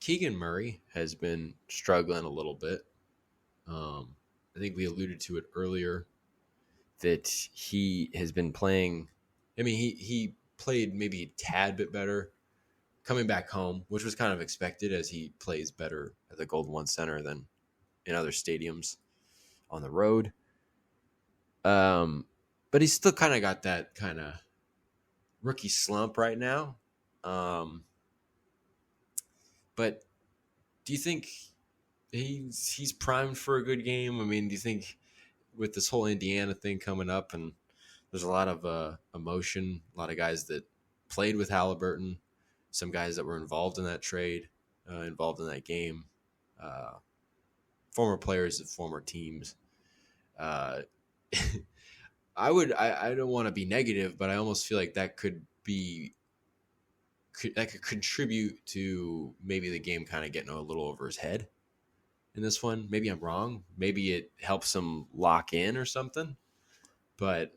Keegan Murray has been struggling a little bit. I think we alluded to it earlier that he has been playing. I mean, he played maybe a tad bit better coming back home, which was kind of expected as he plays better at the Golden One Center than in other stadiums on the road. But he's still kind of got that kind of rookie slump right now. But do you think he's primed for a good game? I mean, do you think with this whole Indiana thing coming up, and there's a lot of emotion, a lot of guys that played with Halliburton, some guys that were involved in that trade, involved in that game, former players of former teams. Uh, I don't want to be negative, but I almost feel like that could contribute to maybe the game kind of getting a little over his head in this one. Maybe I'm wrong. Maybe it helps him lock in or something. But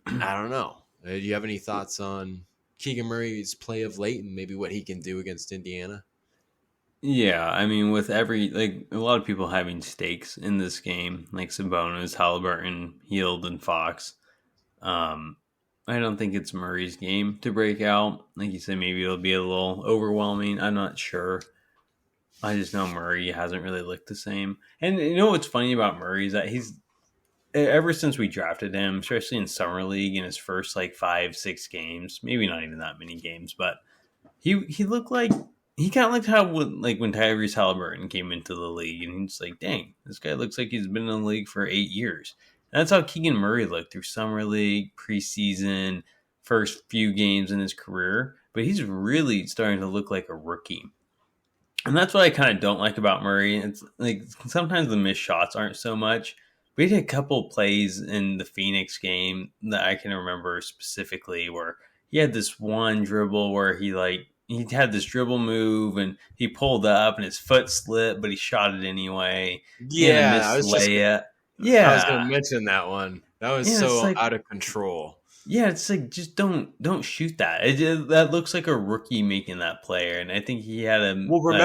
I don't know. Do you have any thoughts on Keegan Murray's play of late and maybe what he can do against Indiana? Yeah, I mean, with a lot of people having stakes in this game, like Sabonis, Halliburton, Hield, and Fox. Um, I don't think it's Murray's game to break out. Like you said, maybe it'll be a little overwhelming. I'm not sure. I just know Murray hasn't really looked the same. And you know what's funny about Murray is that he's ever since we drafted him, especially in summer league in his first like 5-6 games, maybe not even that many games, but he looked like he kind of looked how when Tyrese Halliburton came into the league, and he's like, dang, this guy looks like he's been in the league for 8 years. And that's how Keegan Murray looked through summer league, preseason, first few games in his career. But he's really starting to look like a rookie. And that's what I kind of don't like about Murray. It's like sometimes the missed shots aren't so much. We had a couple plays in the Phoenix game that I can remember specifically where he had this one dribble where he had this dribble move and he pulled up and his foot slipped, but he shot it anyway. He had a Yeah, missed layup. I was going Yeah, to mention that one. That was yeah. It's so like out of control. it's like just don't shoot that. That looks like a rookie making that player, and I think he had a Well, like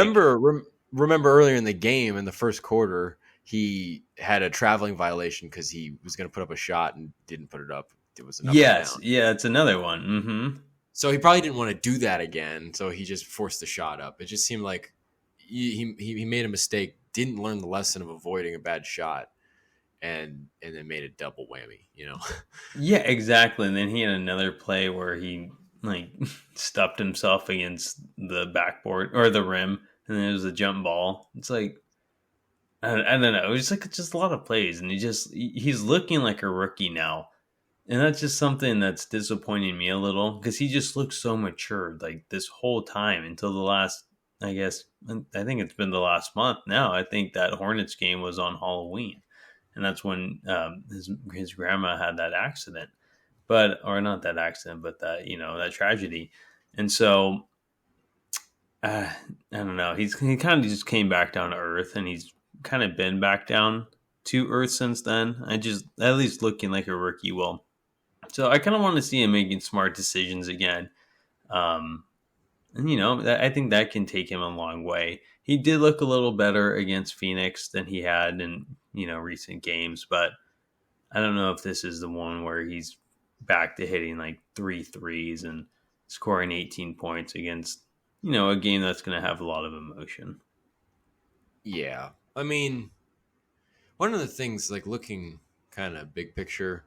remember earlier in the game in the first quarter, he had a traveling violation because he was going to put up a shot and didn't put it up. It was an up and yes, down. yeah. It's another one. Mm-hmm. So he probably didn't want to do that again. So he just forced the shot up. It just seemed like he made a mistake, didn't learn the lesson of avoiding a bad shot, and then made a double whammy. Yeah, exactly. And then he had another play where he like stuffed himself against the backboard or the rim, and then it was a jump ball. It's like I don't know. It's just a lot of plays, and he's looking like a rookie now, and that's just something that's disappointing me a little because he just looks so mature like this whole time until the last. I guess I think it's been the last month now. I think that Hornets game was on Halloween, and that's when his grandma had that accident, or not that accident, but that tragedy, and so I don't know. He kind of just came back down to earth, and he's kind of been back down to earth since then. I just at least looking like a rookie will. So I kind of want to see him making smart decisions again. Um, and I think that can take him a long way. He did look a little better against Phoenix than he had in recent games, but I don't know if this is the one where he's back to hitting like 3 threes and scoring 18 points against a game that's going to have a lot of emotion. Yeah. I mean, one of the things, like looking kind of big picture,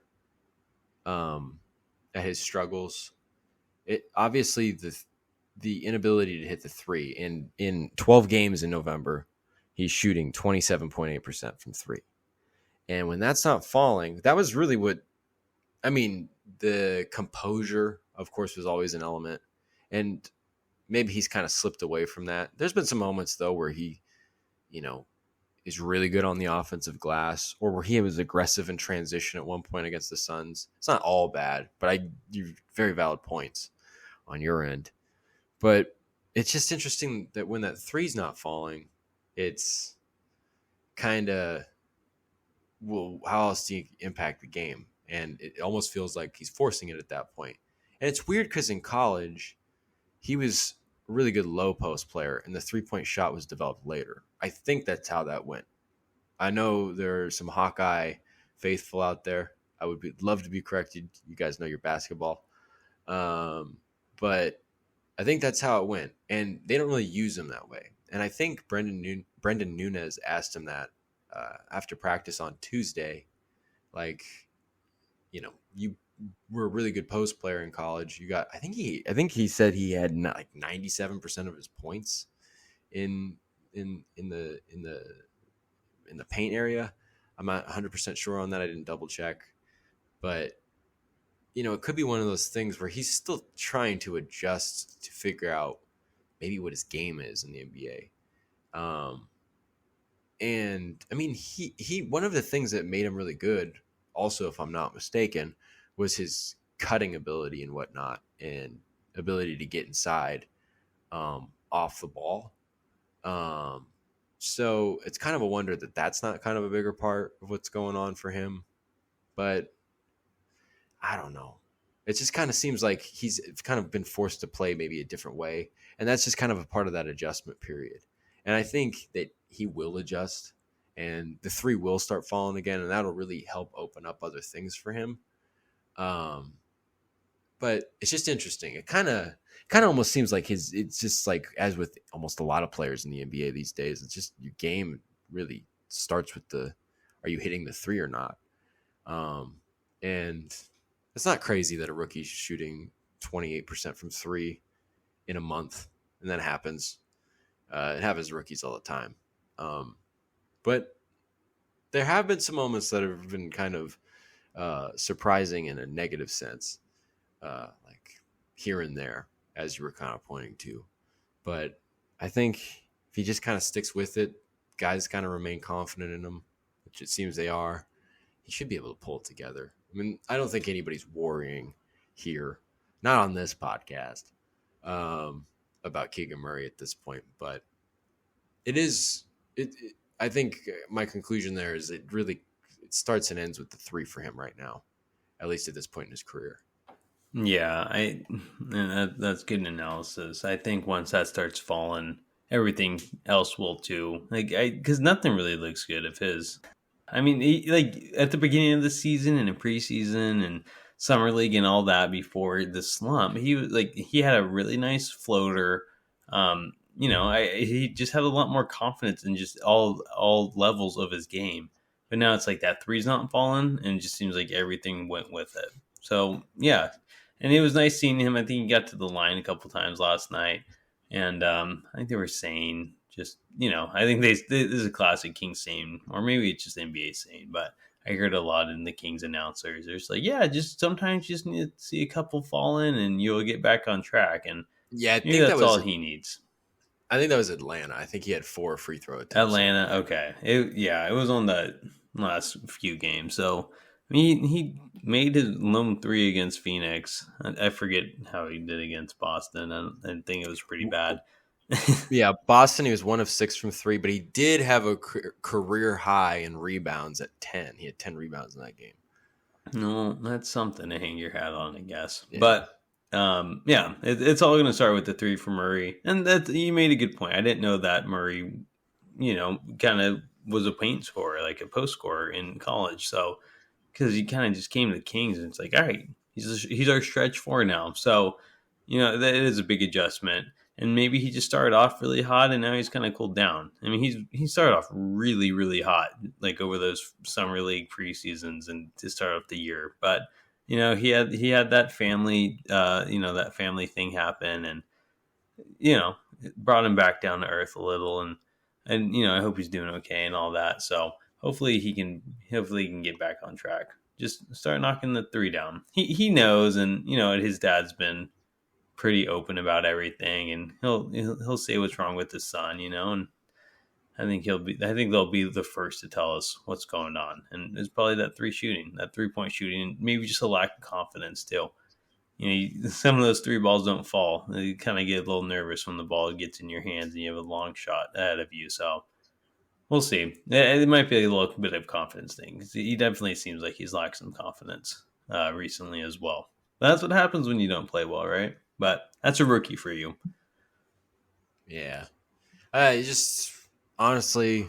at his struggles, it obviously the inability to hit the three in 12 games in November, he's shooting 27.8% from three. And when that's not falling, that was really the composure, of course, was always an element. And maybe he's kind of slipped away from that. There's been some moments, though, where he, is really good on the offensive glass, or where he was aggressive in transition at one point against the Suns. It's not all bad, but you very valid points on your end. But it's just interesting that when that three's not falling, it's kind of, well, how else do you impact the game? And it almost feels like he's forcing it at that point. And it's weird because in college, he was a really good low post player, and the 3-point shot was developed later. I think that's how that went. I know there are some Hawkeye faithful out there. I would love to be corrected. You guys know your basketball. But I think that's how it went. And they don't really use him that way. And I think Brendan Nunez asked him that after practice on Tuesday. Like, you were a really good post player in college. You got, I think he said he had like 97% of his points in the paint area. I'm not 100% sure on that. I didn't double check, but it could be one of those things where he's still trying to adjust to figure out maybe what his game is in the NBA. And I mean, he one of the things that made him really good, also, if I'm not mistaken, was his cutting ability and whatnot, and ability to get inside off the ball. So it's kind of a wonder that that's not kind of a bigger part of what's going on for him. But I don't know. It just kind of seems like he's kind of been forced to play maybe a different way. And that's just kind of a part of that adjustment period. And I think that he will adjust and the three will start falling again. And that'll really help open up other things for him. But it's just interesting. It kind of almost seems like it's just like, as with almost a lot of players in the NBA these days, it's just your game really starts with are you hitting the three or not? And it's not crazy that a rookie's shooting 28% from three in a month, and that happens. It happens to rookies all the time. But there have been some moments that have been kind of surprising in a negative sense, like here and there, as you were kind of pointing to. But I think if he just kind of sticks with it, guys kind of remain confident in him, which it seems they are, he should be able to pull it together. I mean, I don't think anybody's worrying here, not on this podcast, about Keegan Murray at this point. But I think my conclusion there is it starts and ends with the three for him right now, at least at this point in his career. Yeah, that's good analysis. I think once that starts falling, everything else will too. Because nothing really looks good of his. I mean, at the beginning of the season and in preseason and summer league and all that before the slump, he had a really nice floater. He just had a lot more confidence in just all levels of his game. But now it's like that three's not falling, and it just seems like everything went with it. So yeah, and it was nice seeing him. I think he got to the line a couple times last night, and I think they were saying, just, I think this is a classic Kings saying, or maybe it's just NBA saying, but I heard a lot in the Kings announcers. They're just like, yeah, just sometimes you just need to see a couple fall in and you'll get back on track. And yeah, I think that's all he needs. I think that was Atlanta. I think he had 4 free throw attempts. Atlanta, okay. It was on the last few games. So he made his lone three against Phoenix. I forget how he did against Boston. I think it was pretty bad. Yeah, Boston, he was 1 of 6 from 3, but he did have a career high in rebounds at 10. He had 10 rebounds in that game. No, that's something to hang your hat on, I guess. Yeah. But it's all going to start with the three for Murray. And that, you made a good point. I didn't know that Murray, kind of was a paint scorer, like a post scorer in college. So, because he kind of just came to the Kings and it's like, all right, he's our stretch four now. So, that is a big adjustment. And maybe he just started off really hot and now he's kind of cooled down. I mean, he started off really, really hot, like over those summer league preseasons and to start off the year. But, he had that family, that family thing happen and, it brought him back down to earth a little. And I hope he's doing okay and all that. So hopefully he can get back on track. Just start knocking the three down. He knows, and, his dad's been pretty open about everything, and he'll say what's wrong with his son, and I think they'll be the first to tell us what's going on. And it's probably that 3-point shooting, and maybe just a lack of confidence too. Some of those 3 balls don't fall. You kind of get a little nervous when the ball gets in your hands and you have a long shot ahead of you. So we'll see. It might be a little bit of confidence thing, because he definitely seems like he's lacked some confidence recently as well. But that's what happens when you don't play well, right? But that's a rookie for you. Yeah. Just honestly,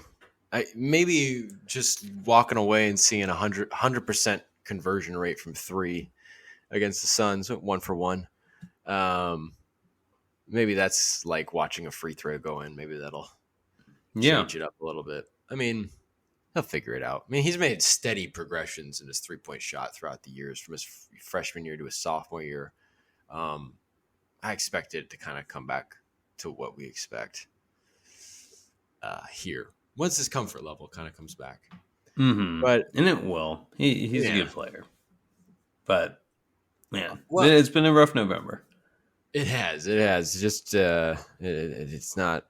I maybe just walking away and seeing 100% conversion rate from three against the Suns, 1 for 1. Um, maybe that's like watching a free throw go in. Maybe that'll Yeah. change it up a little bit. I mean, he'll figure it out. I mean, he's made steady progressions in his 3-point shot throughout the years from his freshman year to his sophomore year. Um, I expect it to kind of come back to what we expect here once his comfort level kind of comes back. Mm-hmm. But And it will. He's a yeah, good player. But man, well, it's been a rough November. it has. It has. Just it's not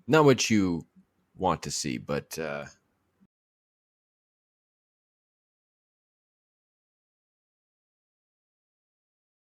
what you want to see, but